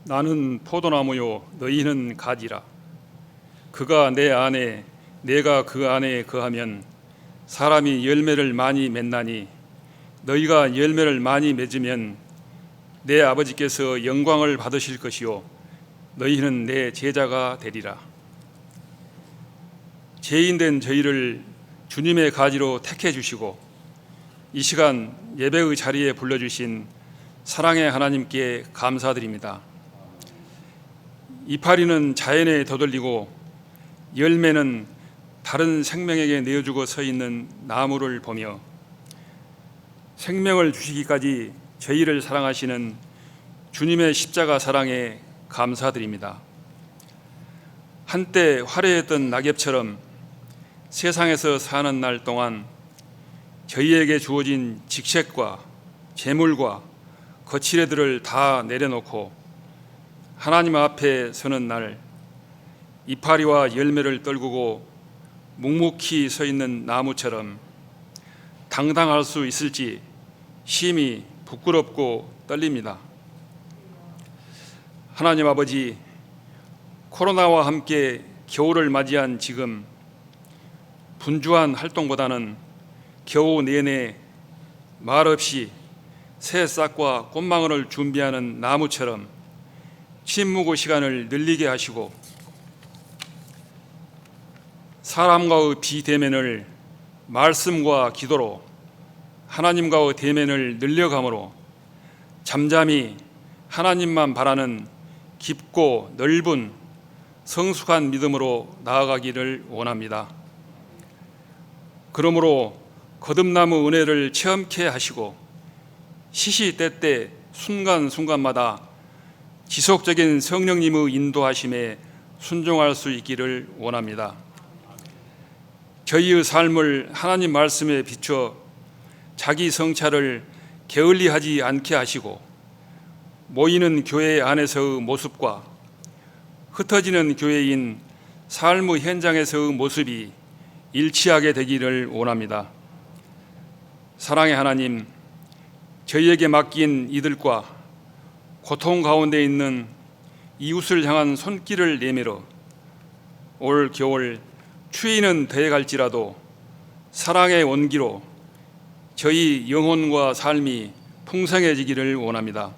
나는 포도나무요 너희는 가지라. 그가 내 안에 내가 그 안에 거하면 사람이 열매를 많이 맺나니 너희가 열매를 많이 맺으면 내 아버지께서 영광을 받으실 것이요 너희는 내 제자가 되리라. 죄인된 저희를 주님의 가지로 택해 주시고 이 시간 예배의 자리에 불러주신 사랑의 하나님께 감사드립니다. 이파리는 자연에 더돌리고 열매는 다른 생명에게 내어주고 서 있는 나무를 보며 생명을 주시기까지 저희를 사랑하시는 주님의 십자가 사랑에 감사드립니다. 한때 화려했던 낙엽처럼 세상에서 사는 날 동안 저희에게 주어진 직책과 재물과 거치레들을 다 내려놓고 하나님 앞에 서는 날 이파리와 열매를 떨구고 묵묵히 서 있는 나무처럼 당당할 수 있을지 심히 부끄럽고 떨립니다. 하나님 아버지, 코로나와 함께 겨울을 맞이한 지금 분주한 활동보다는 겨우 내내 말없이 새 싹과 꽃망울을 준비하는 나무처럼 침묵의 시간을 늘리게 하시고 사람과의 비대면을 말씀과 기도로 하나님과의 대면을 늘려감으로 잠잠히 하나님만 바라는 깊고 넓은 성숙한 믿음으로 나아가기를 원합니다. 그러므로 거듭남의 은혜를 체험케 하시고 시시때때 순간순간마다 지속적인 성령님의 인도하심에 순종할 수 있기를 원합니다. 저희의 삶을 하나님 말씀에 비춰 자기 성찰을 게을리하지 않게 하시고 모이는 교회 안에서의 모습과 흩어지는 교회인 삶의 현장에서의 모습이 일치하게 되기를 원합니다. 사랑의 하나님, 저희에게 맡긴 이들과 고통 가운데 있는 이웃을 향한 손길을 내밀어 올 겨울 추위는 더해갈지라도 사랑의 온기로 저희 영혼과 삶이 풍성해지기를 원합니다.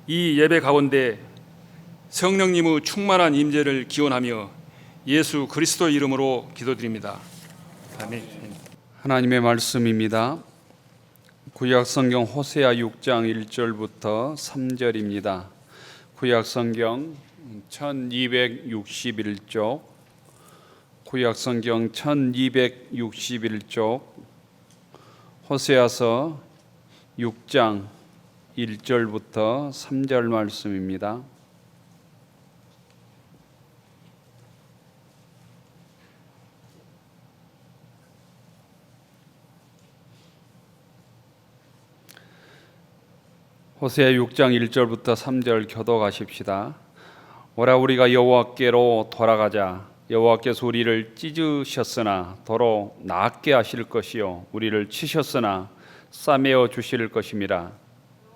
이 예배 가운데 성령님의 충만한 임재를 기원하며 예수 그리스도 이름으로 기도드립니다. 아멘. 하나님의 말씀입니다. 구약성경 호세아 6장 1절부터 3절입니다. 구약성경 1261쪽, 구약성경 1261쪽, 호세아서 6장 1절부터 3절 말씀입니다. 호세아 6장 1절부터 3절 교독하십시다. 오라 우리가 여호와께로 돌아가자. 여호와께서 우리를 찢으셨으나 도로 낫게 하실 것이요 우리를 치셨으나 싸매어 주실 것임이라.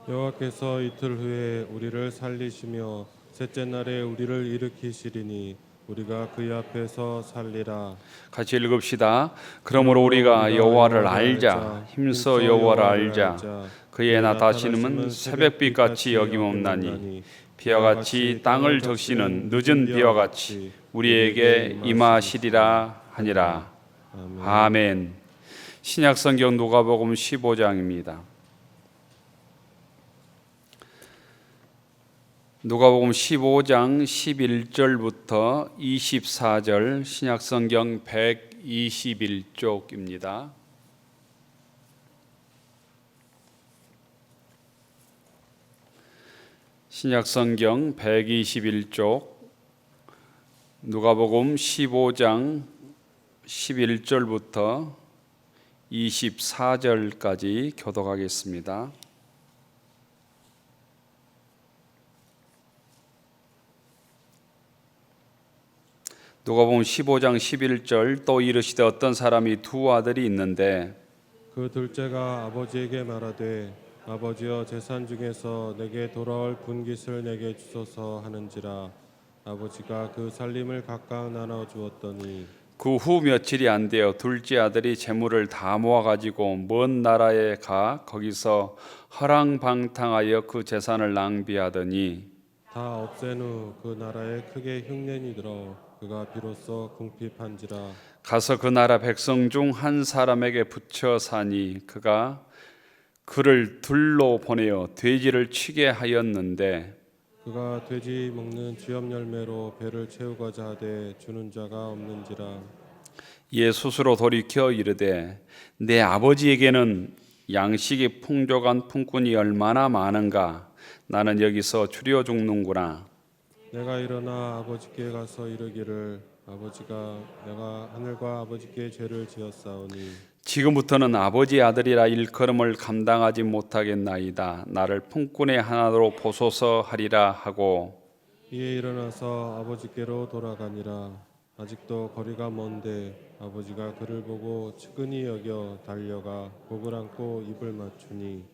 여호와께서 이틀 후에 우리를 살리시며 셋째 날에 우리를 일으키시리니 우리가 그의 앞에서 살리라. 같이 읽읍시다. 그러므로 우리가 여호와를 알자. 힘써 여호와를 알자. 그의 나타심은 새벽빛같이 여김없나니 비와 같이 땅을 적시는 늦은 비와 같이 우리에게 임하시리라 하니라. 아멘. 신약성경 누가복음 15장입니다. 누가복음 15장 11절부터 24절, 신약성경 121쪽입니다. 신약성경 121쪽, 누가복음 15장 11절부터 24절까지 교독하겠습니다. 누가복음 15장 11절, 또 이르시되 어떤 사람이 두 아들이 있는데 그 둘째가 아버지에게 말하되 아버지여 재산 중에서 내게 돌아올 분깃을 내게 주소서 하는지라. 아버지가 그 살림을 각각 나눠 주었더니 그 후 며칠이 안 되어 둘째 아들이 재물을 다 모아 가지고 먼 나라에 가 거기서 허랑방탕하여 그 재산을 낭비하더니 다 없앤 후 그 나라에 크게 흉년이 들어 그가 비로소 궁핍한지라. 가서 그 나라 백성 중 한 사람에게 붙여 사니 그가 그를 들로 보내어 돼지를 치게 하였는데 그가 돼지 먹는 쥐업 열매로 배를 채우고자 하되 주는 자가 없는지라. 이에 스스로 돌이켜 이르되 내 아버지에게는 양식이 풍족한 품꾼이 얼마나 많은가 나는 여기서 추려 죽는구나. 내가 일어나 아버지께 가서 이르기를 아버지가 내가 하늘과 아버지께 죄를 지었사오니 지금부터는 아버지 아들이라 일컬음을 감당하지 못하겠나이다. 나를 품꾼의 하나로 보소서 하리라 하고 이에 일어나서 아버지께로 돌아가니라. 아직도 거리가 먼데 아버지가 그를 보고 측은히 여겨 달려가 목을 안고 입을 맞추니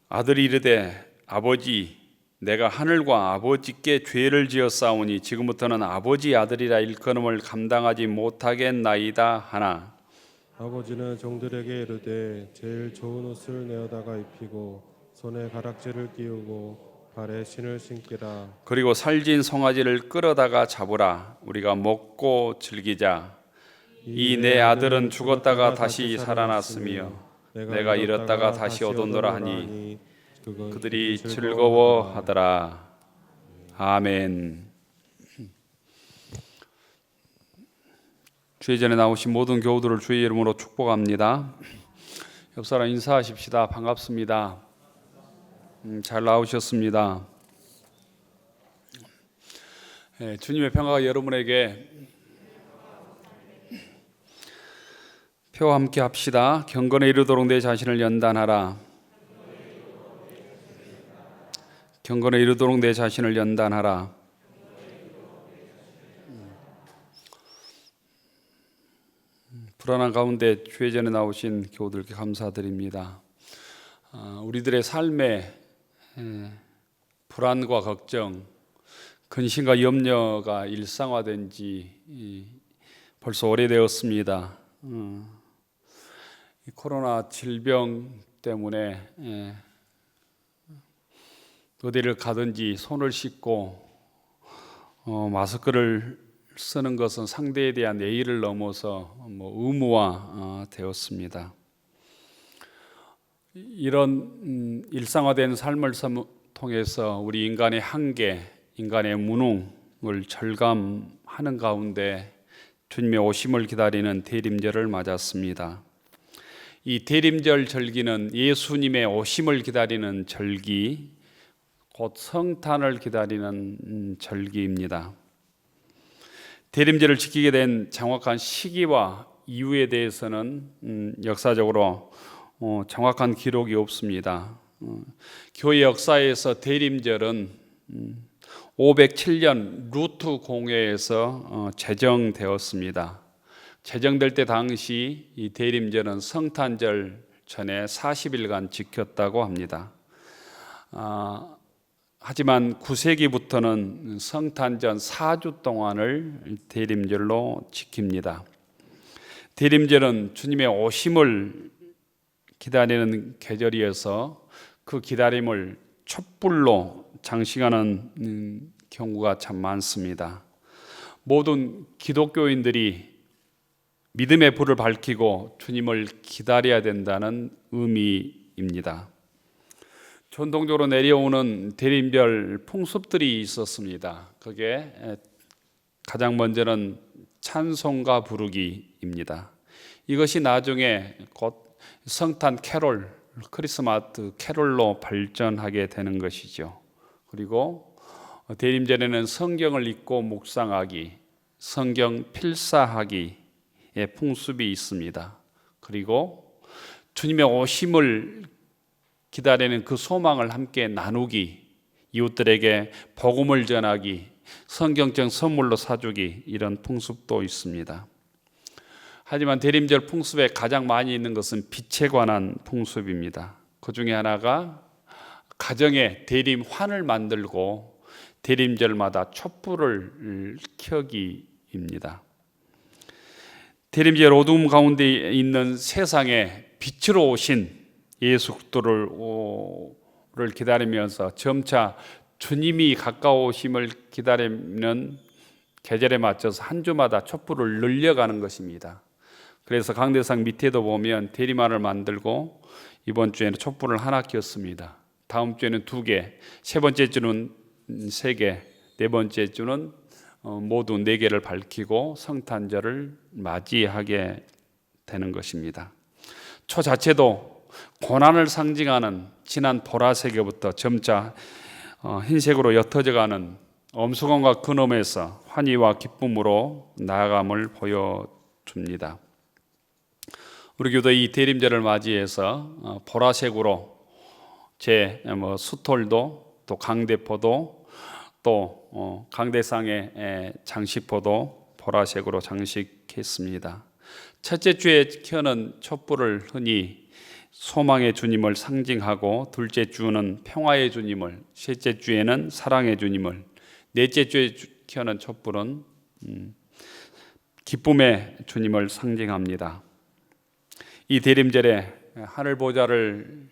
아들이 이르되 아버지 내가 하늘과 아버지께 죄를 지었사오니 지금부터는 아버지 아들이라 일컬음을 감당하지 못하겠나이다 하나 아버지는 종들에게 이르되 제일 좋은 옷을 내어다가 입히고 손에 가락지를 끼우고 발에 신을 신기라. 그리고 살진 송아지를 끌어다가 잡으라. 우리가 먹고 즐기자. 이 내 아들은 죽었다가 다시 살아났으며 내가 잃었다가 다시 얻었노라 하니 그들이 즐거워하더라. 아멘. 주의 전에 나오신 모든 교우들을 주의 이름으로 축복합니다. 옆 사람 인사하십시다. 반갑습니다. 잘 나오셨습니다. 주님의 평화가 여러분에게 표와 함께 합시다. 경건에 이르도록 내 자신을 연단하라. 경건에 이르도록 내 자신을 연단하라. 불안한 가운데 주의 전에 나오신 교우들께 감사드립니다. 우리들의 삶에 불안과 걱정, 근심과 염려가 일상화된 지 벌써 오래되었습니다. 이 코로나 질병 때문에 어디를 가든지 손을 씻고 마스크를 쓰는 것은 상대에 대한 예의를 넘어서 의무화 되었습니다. 이런 일상화된 삶을 통해서 우리 인간의 한계, 인간의 무능을 절감하는 가운데 주님의 오심을 기다리는 대림절을 맞았습니다. 이 대림절 절기는 예수님의 오심을 기다리는 절기, 곧 성탄을 기다리는 절기입니다. 대림절을 지키게 된 정확한 시기와 이유에 대해서는 역사적으로 정확한 기록이 없습니다. 교회 역사에서 대림절은 507년 루트 공회에서 제정되었습니다. 제정될 때 당시 이 대림절은 성탄절 전에 40일간 지켰다고 합니다. 하지만 9세기부터는 성탄전 4주 동안을 대림절로 지킵니다. 대림절은 주님의 오심을 기다리는 계절이어서 그 기다림을 촛불로 장식하는 경우가 참 많습니다. 모든 기독교인들이 믿음의 불을 밝히고 주님을 기다려야 된다는 의미입니다. 전통적으로 내려오는 대림절 풍습들이 있었습니다. 그게 가장 먼저는 찬송가 부르기입니다. 이것이 나중에 곧 성탄 캐롤, 크리스마스 캐롤로 발전하게 되는 것이죠. 그리고 대림절에는 성경을 읽고 묵상하기, 성경 필사하기의 풍습이 있습니다. 그리고 주님의 오심을 기다리는 그 소망을 함께 나누기, 이웃들에게 복음을 전하기, 성경적 선물로 사주기, 이런 풍습도 있습니다. 하지만 대림절 풍습에 가장 많이 있는 것은 빛에 관한 풍습입니다. 그 중에 하나가 가정에 대림환을 만들고 대림절마다 촛불을 켜기입니다. 대림절 어두움 가운데 있는 세상에 빛으로 오신 예수 그리스도를 기다리면서 점차 주님이 가까우심을 기다리는 계절에 맞춰서 한 주마다 촛불을 늘려가는 것입니다. 그래서 강대상 밑에도 보면 대리만을 만들고 이번 주에는 촛불을 하나 켰습니다. 다음 주에는 2개, 세 번째 주는 3개, 네 번째 주는 모두 4개를 밝히고 성탄절을 맞이하게 되는 것입니다. 초 자체도 고난을 상징하는 진한 보라색에부터 점차 흰색으로 옅어져가는 엄수건과 근엄에서 환희와 기쁨으로 나아감을 보여줍니다. 우리 교도 이 대림절을 맞이해서 보라색으로 수톨도 또 강대포도 또 강대상의 장식포도 보라색으로 장식했습니다. 첫째 주에 켜는 촛불을 흔히 소망의 주님을 상징하고, 둘째 주는 평화의 주님을, 셋째 주에는 사랑의 주님을, 넷째 주에 켜는 촛불은 기쁨의 주님을 상징합니다. 이 대림절에 하늘 보좌를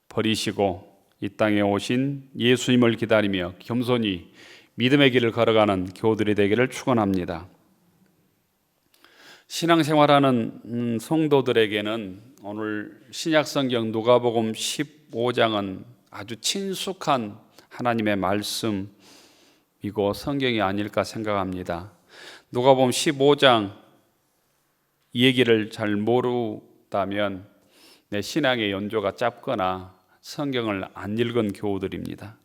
버리시고 이 땅에 오신 예수님을 기다리며 겸손히 믿음의 길을 걸어가는 교우들이 되기를 축원합니다. 신앙생활하는 성도들에게는 오늘 신약성경 누가복음 15장은 아주 친숙한 하나님의 말씀이고 성경이 아닐까 생각합니다. 누가복음 15장 이 얘기를 잘 모르다면 내 신앙의 연조가 짧거나 성경을 안 읽은 교우들입니다.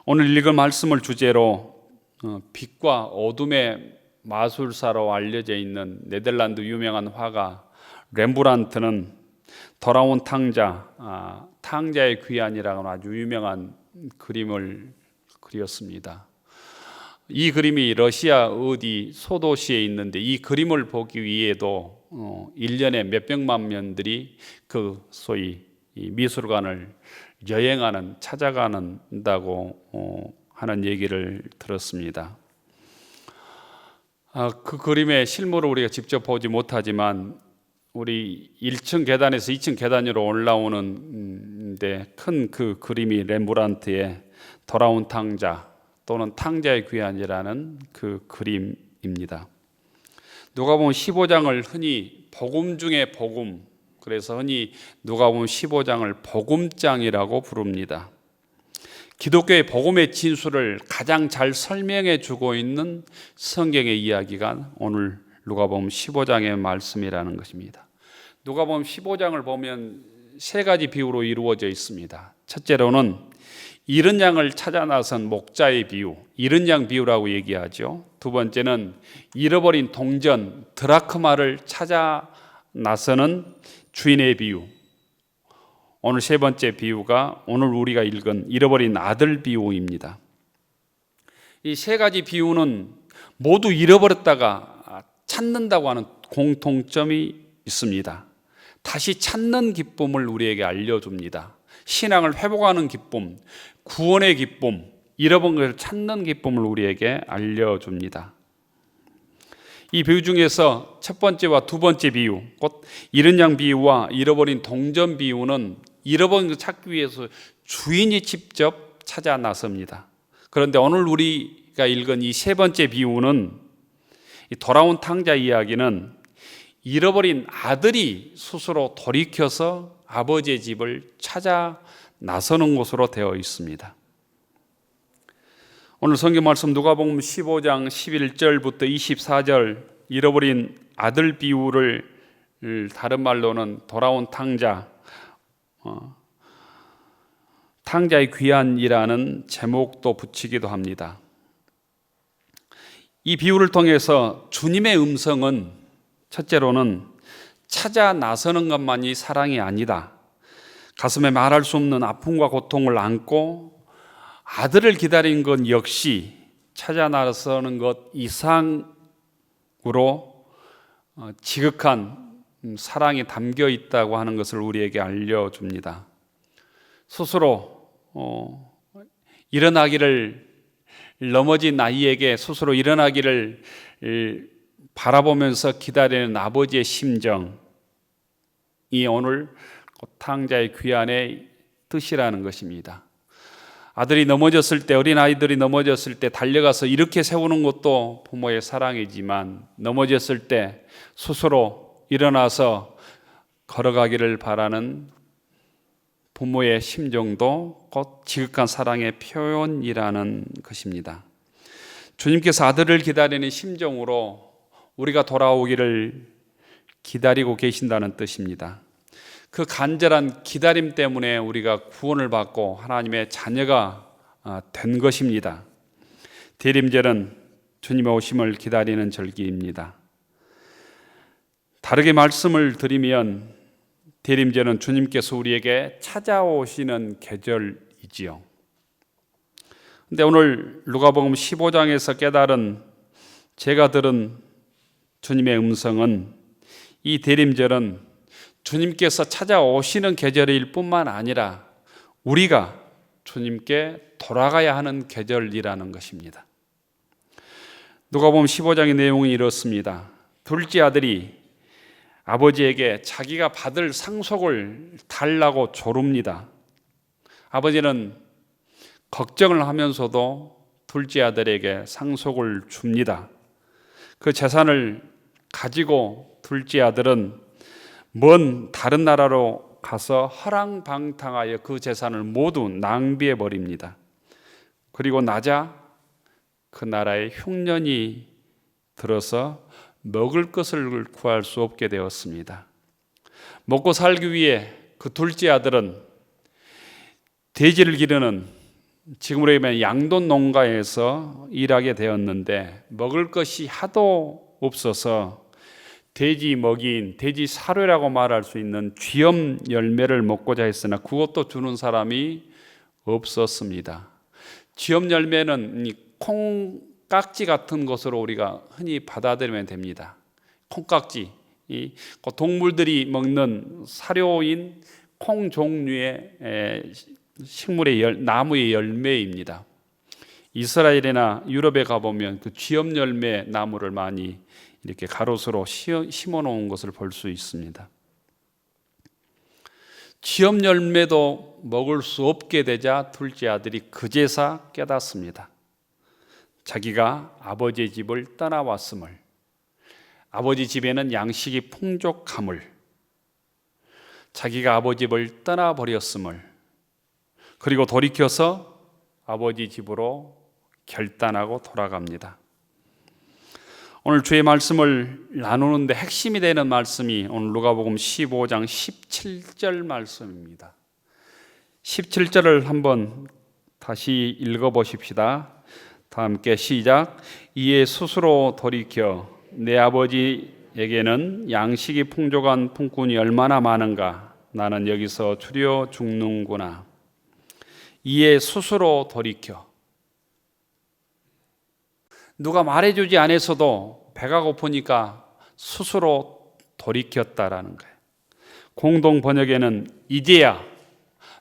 오늘 읽은 말씀을 주제로 빛과 어둠의 마술사로 알려져 있는 네덜란드 유명한 화가 렘브란트는 돌아온 탕자, 탕자의 귀환이라는 아주 유명한 그림을 그렸습니다. 이 그림이 러시아 어디 소도시에 있는데 이 그림을 보기 위해도 1년에 몇백만 명들이 그 소위 이 미술관을 여행하는, 찾아간다고 하는 얘기를 들었습니다. 그 그림의 실물을 우리가 직접 보지 못하지만 우리 1층 계단에서 2층 계단으로 올라오는데 큰 그 그림이 렘브란트의 돌아온 탕자 또는 탕자의 귀환이라는 그 그림입니다. 누가복음 15장을 흔히 복음 중에 복음, 그래서 흔히 누가복음 15장을 복음장이라고 부릅니다. 기독교의 복음의 진수를 가장 잘 설명해 주고 있는 성경의 이야기가 오늘 누가복음 15장의 말씀이라는 것입니다. 누가복음 15장을 보면 3가지 비유로 이루어져 있습니다. 첫째로는 잃은 양을 찾아 나선 목자의 비유, 잃은 양 비유라고 얘기하죠. 두 번째는 잃어버린 동전 드라크마를 찾아 나서는 주인의 비유. 오늘 세 번째 비유가 오늘 우리가 읽은 잃어버린 아들 비유입니다. 이 3가지 비유는 모두 잃어버렸다가 찾는다고 하는 공통점이 있습니다. 다시 찾는 기쁨을 우리에게 알려줍니다. 신앙을 회복하는 기쁨, 구원의 기쁨, 잃어버린 것을 찾는 기쁨을 우리에게 알려줍니다. 이 비유 중에서 첫 번째와 두 번째 비유, 곧 잃은 양 비유와 잃어버린 동전 비유는 잃어버린 것을 찾기 위해서 주인이 직접 찾아 나섭니다. 그런데 오늘 우리가 읽은 이 3번째 비유는, 이 돌아온 탕자 이야기는 잃어버린 아들이 스스로 돌이켜서 아버지의 집을 찾아 나서는 것으로 되어 있습니다. 오늘 성경 말씀 누가복음 15장 11절부터 24절 잃어버린 아들 비유를 다른 말로는 돌아온 탕자, 탕자의 귀환이라는 제목도 붙이기도 합니다. 이 비유를 통해서 주님의 음성은 첫째로는 찾아 나서는 것만이 사랑이 아니다. 가슴에 말할 수 없는 아픔과 고통을 안고 아들을 기다린 것 역시 찾아 나서는 것 이상으로 지극한 사랑이 담겨 있다고 하는 것을 우리에게 알려줍니다. 스스로 일어나기를, 넘어진 아이에게 스스로 일어나기를 바라보면서 기다리는 아버지의 심정이 오늘 탕자의 귀환의 뜻이라는 것입니다. 아들이 넘어졌을 때, 어린 아이들이 넘어졌을 때 달려가서 이렇게 세우는 것도 부모의 사랑이지만, 넘어졌을 때 스스로 일어나서 걸어가기를 바라는 부모의 심정도 곧 지극한 사랑의 표현이라는 것입니다. 주님께서 아들을 기다리는 심정으로 우리가 돌아오기를 기다리고 계신다는 뜻입니다. 그 간절한 기다림 때문에 우리가 구원을 받고 하나님의 자녀가 된 것입니다. 대림절은 주님의 오심을 기다리는 절기입니다. 다르게 말씀을 드리면 대림절은 주님께서 우리에게 찾아오시는 계절이지요. 근데 오늘 누가복음 15장에서 깨달은, 제가 들은 주님의 음성은, 이 대림절은 주님께서 찾아오시는 계절일 뿐만 아니라 우리가 주님께 돌아가야 하는 계절이라는 것입니다. 누가복음 15장의 내용이 이렇습니다. 둘째 아들이 아버지에게 자기가 받을 상속을 달라고 조릅니다. 아버지는 걱정을 하면서도 둘째 아들에게 상속을 줍니다. 그 재산을 가지고 둘째 아들은 먼 다른 나라로 가서 허랑방탕하여 그 재산을 모두 낭비해 버립니다. 그리고 나자 그 나라에 흉년이 들어서 먹을 것을 구할 수 없게 되었습니다. 먹고 살기 위해 그 둘째 아들은 돼지를 기르는, 지금으로 얘기하면 양돈 농가에서 일하게 되었는데, 먹을 것이 하도 없어서 돼지 먹이인, 돼지 사료라고 말할 수 있는 쥐엄 열매를 먹고자 했으나 그것도 주는 사람이 없었습니다. 쥐엄 열매는 콩깍지 같은 것으로 우리가 흔히 받아들이면 됩니다. 콩깍지, 동물들이 먹는 사료인 콩 종류의 식물의 나무의 열매입니다. 이스라엘이나 유럽에 가보면 그 쥐엄 열매 나무를 많이 이렇게 가로수로 심어 놓은 것을 볼 수 있습니다. 쥐엄 열매도 먹을 수 없게 되자 둘째 아들이 그제서 깨닫습니다. 자기가 아버지의 집을 떠나왔음을, 아버지 집에는 양식이 풍족함을, 자기가 아버지 집을 떠나버렸음을, 그리고 돌이켜서 아버지 집으로 결단하고 돌아갑니다. 오늘 주의 말씀을 나누는데 핵심이 되는 말씀이 오늘 누가복음 15장 17절 말씀입니다. 17절을 한번 다시 읽어보십시다. 다 함께 시작. 이에 스스로 돌이켜 내 아버지에게는 양식이 풍족한 품꾼이 얼마나 많은가. 나는 여기서 추려 죽는구나. 이에 스스로 돌이켜. 누가 말해주지 않았어도 배가 고프니까 스스로 돌이켰다라는 거예요. 공동 번역에는 이제야,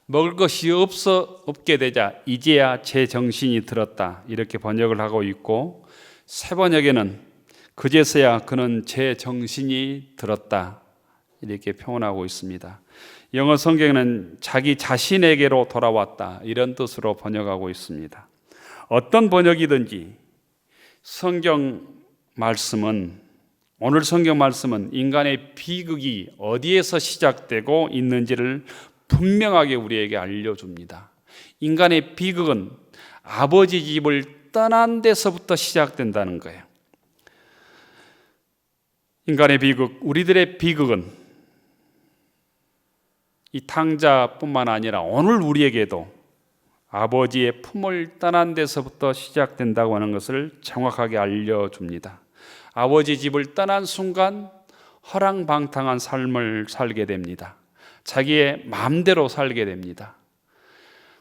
먹을 것이 없게 되자 이제야 제 정신이 들었다, 이렇게 번역을 하고 있고, 새 번역에는 그제서야 그는 제 정신이 들었다, 이렇게 표현하고 있습니다. 영어 성경에는 자기 자신에게로 돌아왔다, 이런 뜻으로 번역하고 있습니다. 어떤 번역이든지 성경 말씀은, 오늘 성경 말씀은 인간의 비극이 어디에서 시작되고 있는지를 분명하게 우리에게 알려줍니다. 인간의 비극은 아버지 집을 떠난 데서부터 시작된다는 거예요. 인간의 비극, 우리들의 비극은 이 탕자뿐만 아니라 오늘 우리에게도 아버지의 품을 떠난 데서부터 시작된다고 하는 것을 정확하게 알려줍니다. 아버지 집을 떠난 순간 허랑방탕한 삶을 살게 됩니다. 자기의 마음대로 살게 됩니다.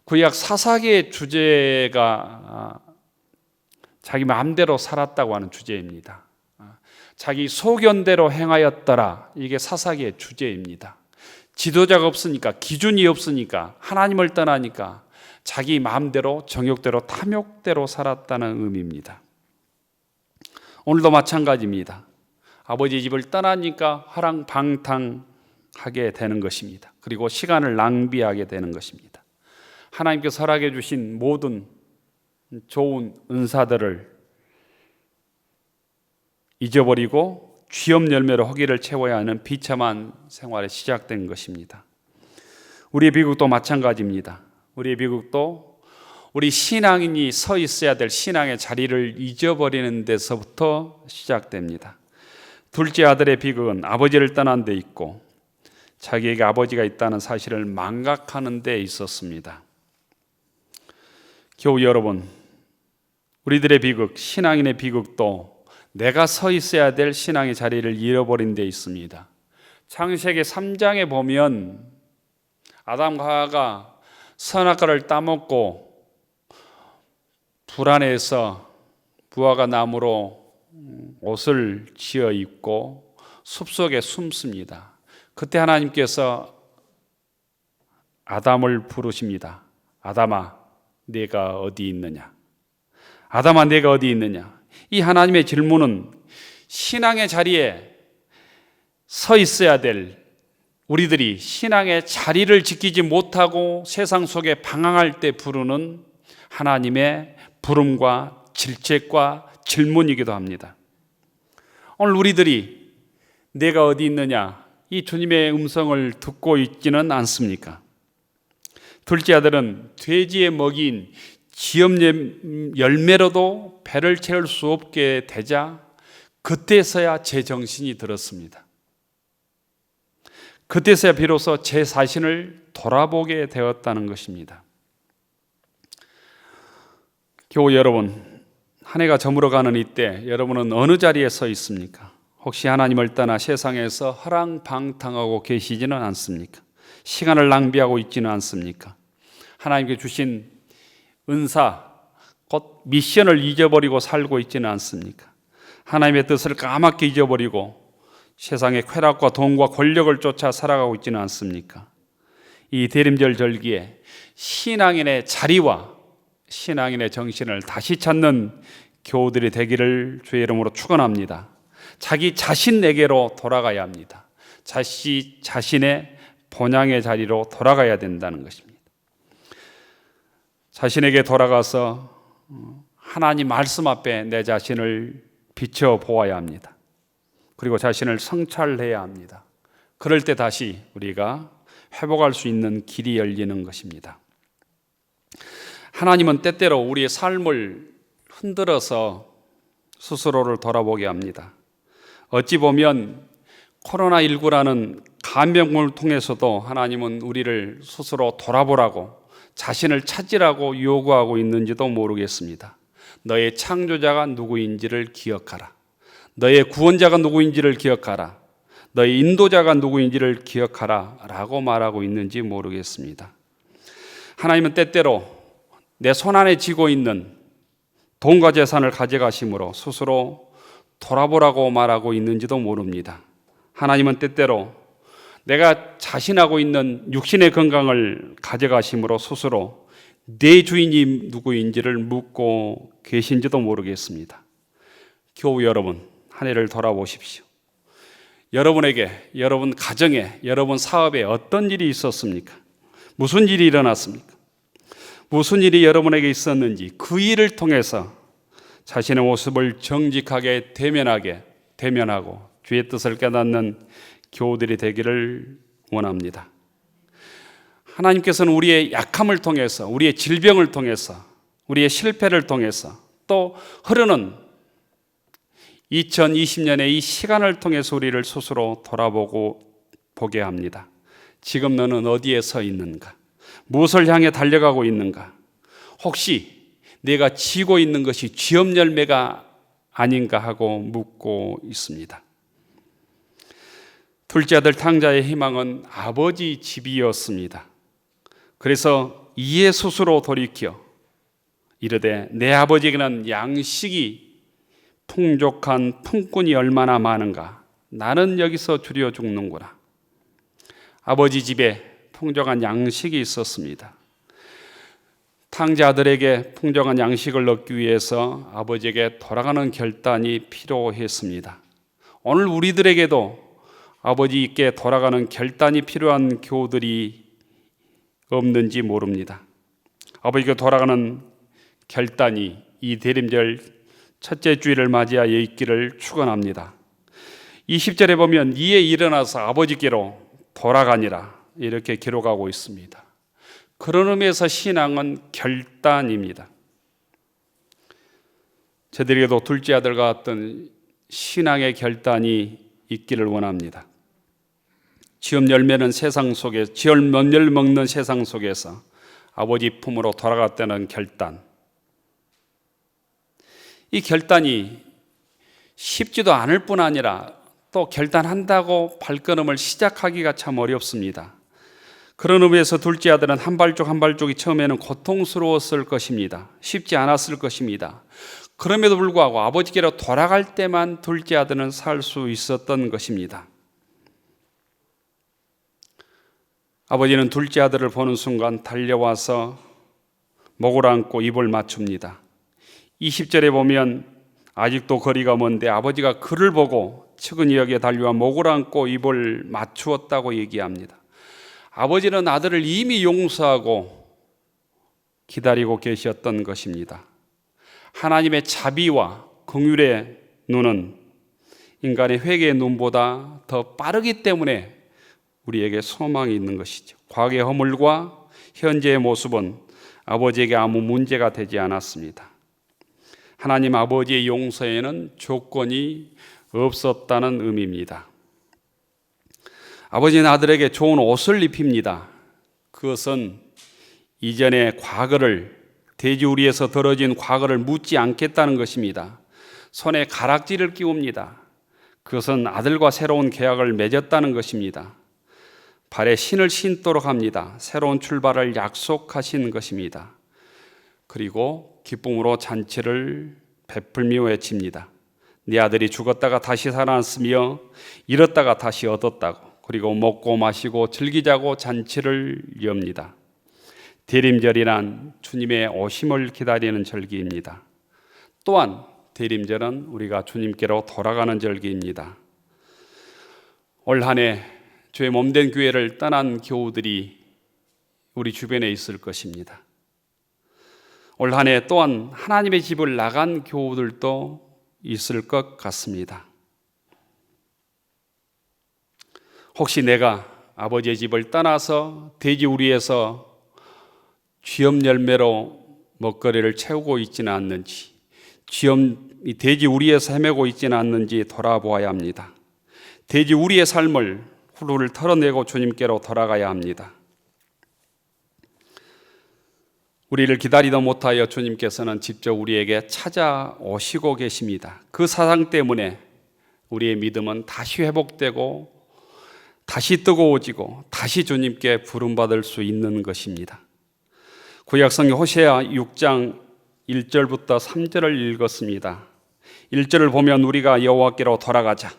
구약 사사기의 주제가 자기 마음대로 살았다고 하는 주제입니다. 자기 소견대로 행하였더라, 이게 사사기의 주제입니다. 지도자가 없으니까, 기준이 없으니까, 하나님을 떠나니까 자기 마음대로, 정욕대로, 탐욕대로 살았다는 의미입니다. 오늘도 마찬가지입니다. 아버지 집을 떠나니까 허랑방탕하게 되는 것입니다. 그리고 시간을 낭비하게 되는 것입니다. 하나님께서 허락해 주신 모든 좋은 은사들을 잊어버리고 쥐업 열매로 허기를 채워야 하는 비참한 생활이 시작된 것입니다. 우리의 비극도 마찬가지입니다. 우리의 비극도 우리 신앙인이 서 있어야 될 신앙의 자리를 잊어버리는 데서부터 시작됩니다. 둘째 아들의 비극은 아버지를 떠난 데 있고 자기에게 아버지가 있다는 사실을 망각하는 데 있었습니다. 교우 여러분, 우리들의 비극, 신앙인의 비극도 내가 서 있어야 될 신앙의 자리를 잃어버린 데 있습니다. 창세기 3장에 보면 아담과 하와가 선악과를 따먹고 불안해서 무화과 나무로 옷을 지어 입고 숲속에 숨습니다. 그때 하나님께서 아담을 부르십니다. 아담아, 네가 어디 있느냐? 아담아, 네가 어디 있느냐? 이 하나님의 질문은 신앙의 자리에 서 있어야 될 우리들이 신앙의 자리를 지키지 못하고 세상 속에 방황할 때 부르는 하나님의 부름과 질책과 질문이기도 합니다. 오늘 우리들이 내가 어디 있느냐, 이 주님의 음성을 듣고 있지는 않습니까? 둘째 아들은 돼지의 먹이인 지엽 열매로도 배를 채울 수 없게 되자 그때서야 제 정신이 들었습니다. 그때서야 비로소 제 자신을 돌아보게 되었다는 것입니다. 교우 여러분, 한 해가 저물어가는 이때 여러분은 어느 자리에 서 있습니까? 혹시 하나님을 떠나 세상에서 허랑방탕하고 계시지는 않습니까? 시간을 낭비하고 있지는 않습니까? 하나님께 주신 은사, 곧 미션을 잊어버리고 살고 있지는 않습니까? 하나님의 뜻을 까맣게 잊어버리고 세상의 쾌락과 돈과 권력을 쫓아 살아가고 있지는 않습니까? 이 대림절 절기에 신앙인의 자리와 신앙인의 정신을 다시 찾는 교우들이 되기를 주의 이름으로 축원합니다. 자기 자신에게로 돌아가야 합니다. 자신의 본향의 자리로 돌아가야 된다는 것입니다. 자신에게 돌아가서 하나님 말씀 앞에 내 자신을 비춰보아야 합니다. 그리고 자신을 성찰해야 합니다. 그럴 때 다시 우리가 회복할 수 있는 길이 열리는 것입니다. 하나님은 때때로 우리의 삶을 흔들어서 스스로를 돌아보게 합니다. 어찌 보면 코로나19라는 감염을 통해서도 하나님은 우리를 스스로 돌아보라고, 자신을 찾으라고 요구하고 있는지도 모르겠습니다. 너의 창조자가 누구인지를 기억하라. 너의 구원자가 누구인지를 기억하라. 너의 인도자가 누구인지를 기억하라 라고 말하고 있는지 모르겠습니다. 하나님은 때때로 내 손안에 쥐고 있는 돈과 재산을 가져가심으로 스스로 돌아보라고 말하고 있는지도 모릅니다. 하나님은 때때로 내가 자신하고 있는 육신의 건강을 가져가심으로 스스로 내 주인이 누구인지를 묻고 계신지도 모르겠습니다. 교우 여러분, 한 해를 돌아보십시오. 여러분에게, 여러분 가정에, 여러분 사업에 어떤 일이 있었습니까? 무슨 일이 일어났습니까? 무슨 일이 여러분에게 있었는지 그 일을 통해서 자신의 모습을 정직하게 대면하고 주의 뜻을 깨닫는 교우들이 되기를 원합니다. 하나님께서는 우리의 약함을 통해서, 우리의 질병을 통해서, 우리의 실패를 통해서, 또 흐르는 2020년의 이 시간을 통해서 우리를 스스로 보게 합니다. 지금 너는 어디에 서 있는가? 무엇을 향해 달려가고 있는가? 혹시 내가 지고 있는 것이 쥐업 열매가 아닌가 하고 묻고 있습니다. 둘째 아들 탕자의 희망은 아버지 집이었습니다. 그래서 이에 스스로 돌이켜 이르되 내 아버지에게는 양식이 풍족한 품꾼이 얼마나 많은가? 나는 여기서 줄여 죽는구나. 아버지 집에 풍족한 양식이 있었습니다. 탕자들에게 풍족한 양식을 얻기 위해서 아버지에게 돌아가는 결단이 필요했습니다. 오늘 우리들에게도 아버지께 돌아가는 결단이 필요한 교우들이 없는지 모릅니다. 아버지께 돌아가는 결단이 이 대림절 첫째 주일을 맞이하여 있기를 축원합니다. 20절에 보면 이에 일어나서 아버지께로 돌아가니라 이렇게 기록하고 있습니다. 그런 의미에서 신앙은 결단입니다. 저들에게도 둘째 아들과 같은 신앙의 결단이 있기를 원합니다. 지엄 열매는 세상 속에, 지엄 열매 먹는 세상 속에서 아버지 품으로 돌아갔다는 결단. 이 결단이 쉽지도 않을 뿐 아니라 또 결단한다고 발걸음을 시작하기가 참 어렵습니다. 그런 의미에서 둘째 아들은 한 발쪽 한 발쪽이 처음에는 고통스러웠을 것입니다. 쉽지 않았을 것입니다. 그럼에도 불구하고 아버지께로 돌아갈 때만 둘째 아들은 살 수 있었던 것입니다. 아버지는 둘째 아들을 보는 순간 달려와서 목을 안고 입을 맞춥니다. 20절에 보면 아직도 거리가 먼데 아버지가 그를 보고 측은히 여기에 달려와 목을 안고 입을 맞추었다고 얘기합니다. 아버지는 아들을 이미 용서하고 기다리고 계셨던 것입니다. 하나님의 자비와 긍휼의 눈은 인간의 회개의 눈보다 더 빠르기 때문에 우리에게 소망이 있는 것이죠. 과거의 허물과 현재의 모습은 아버지에게 아무 문제가 되지 않았습니다. 하나님 아버지의 용서에는 조건이 없었다는 의미입니다. 아버지는 아들에게 좋은 옷을 입힙니다. 그것은 이전의 과거를, 돼지우리에서 들어진 과거를 묻지 않겠다는 것입니다. 손에 가락지를 끼웁니다. 그것은 아들과 새로운 계약을 맺었다는 것입니다. 발에 신을 신도록 합니다. 새로운 출발을 약속하신 것입니다. 그리고 기쁨으로 잔치를 베풀며 외칩니다. 네 아들이 죽었다가 다시 살아났으며 잃었다가 다시 얻었다고. 그리고 먹고 마시고 즐기자고 잔치를 엽니다. 대림절이란 주님의 오심을 기다리는 절기입니다. 또한 대림절은 우리가 주님께로 돌아가는 절기입니다. 올 한 해 주의 몸된 교회를 떠난 교우들이 우리 주변에 있을 것입니다. 올 한 해 또한 하나님의 집을 나간 교우들도 있을 것 같습니다. 혹시 내가 아버지의 집을 떠나서 돼지우리에서 쥐엄 열매로 먹거리를 채우고 있지는 않는지, 돼지우리에서 헤매고 있지는 않는지 돌아보아야 합니다. 돼지우리의 삶을 후루를 털어내고 주님께로 돌아가야 합니다. 우리를 기다리다 못하여 주님께서는 직접 우리에게 찾아오시고 계십니다. 그 사상 때문에 우리의 믿음은 다시 회복되고 다시 뜨거워지고 다시 주님께 부름받을 수 있는 것입니다. 구약성경 호세아 6장 1절부터 3절을 읽었습니다. 1절을 보면 우리가 여호와께로 돌아가자.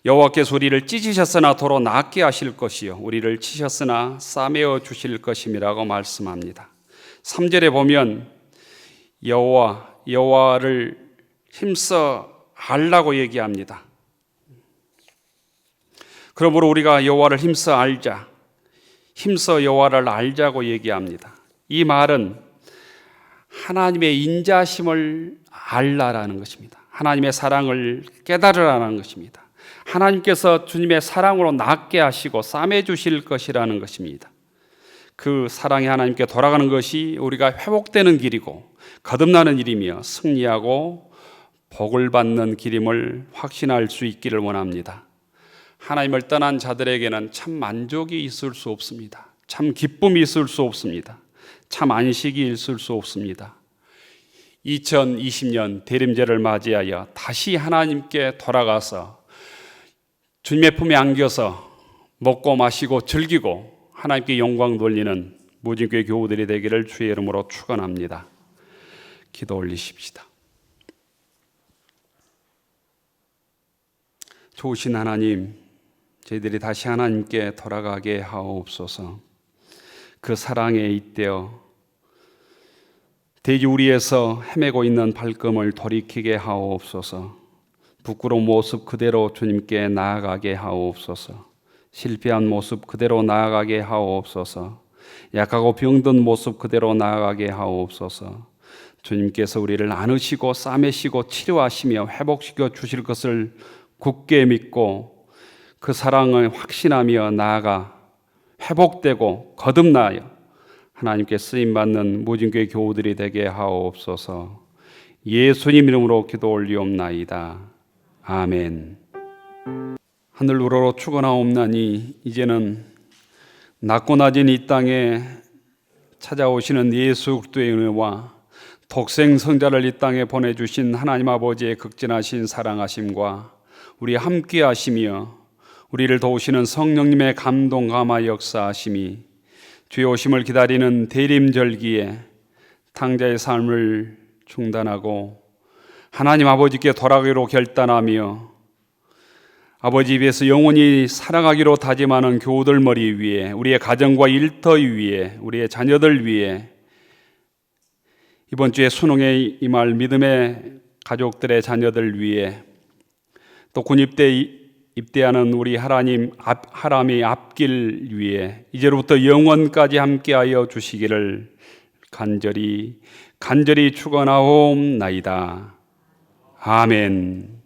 여호와께서 우리를 찢으셨으나 도로 낫게 하실 것이요 우리를 치셨으나 싸매어 주실 것임이라고 말씀합니다. 3절에 보면 여호와를 힘써 알라고 얘기합니다. 그러므로 우리가 여호와를 힘써 알자, 힘써 여호와를 알자고 얘기합니다. 이 말은 하나님의 인자심을 알라라는 것입니다. 하나님의 사랑을 깨달으라는 것입니다. 하나님께서 주님의 사랑으로 낫게 하시고 싸매 주실 것이라는 것입니다. 그 사랑이 하나님께 돌아가는 것이 우리가 회복되는 길이고 거듭나는 일이며 승리하고 복을 받는 길임을 확신할 수 있기를 원합니다. 하나님을 떠난 자들에게는 참 만족이 있을 수 없습니다. 참 기쁨이 있을 수 없습니다. 참 안식이 있을 수 없습니다. 2020년 대림절을 맞이하여 다시 하나님께 돌아가서 주님의 품에 안겨서 먹고 마시고 즐기고 하나님께 영광 돌리는 무진교회 교우들이 되기를 주의 이름으로 축원합니다. 기도 올리십시다. 좋으신 하나님, 저희들이 다시 하나님께 돌아가게 하옵소서. 그 사랑에 잇대어 돼지우리에서 헤매고 있는 발걸음을 돌이키게 하옵소서. 부끄러운 모습 그대로 주님께 나아가게 하옵소서. 실패한 모습 그대로 나아가게 하옵소서. 약하고 병든 모습 그대로 나아가게 하옵소서. 주님께서 우리를 안으시고 싸매시고 치료하시며 회복시켜 주실 것을 굳게 믿고 그 사랑을 확신하며 나아가 회복되고 거듭나여 하나님께 쓰임받는 무진교회 교우들이 되게 하옵소서. 예수님 이름으로 기도 올리옵나이다. 아멘. 하늘 우러러 축원하옵나니 이제는 낮고 낮은 이 땅에 찾아오시는 예수 그리스도의 은혜와 독생 성자를 이 땅에 보내주신 하나님 아버지의 극진하신 사랑하심과 우리 함께 하시며 우리를 도우시는 성령님의 감동 감화 역사하심이 주의 오심을 기다리는 대림절기에 탕자의 삶을 중단하고 하나님 아버지께 돌아가기로 결단하며 아버지 입에서 영원히 살아가기로 다짐하는 교우들 머리 위에, 우리의 가정과 일터 위에, 우리의 자녀들 위에, 이번 주에 수능에 임할 믿음의 가족들의 자녀들 위에, 또 군입대 입대하는 우리 하람의 앞길 위에 이제로부터 영원까지 함께하여 주시기를 간절히 축원하옵나이다. 아멘.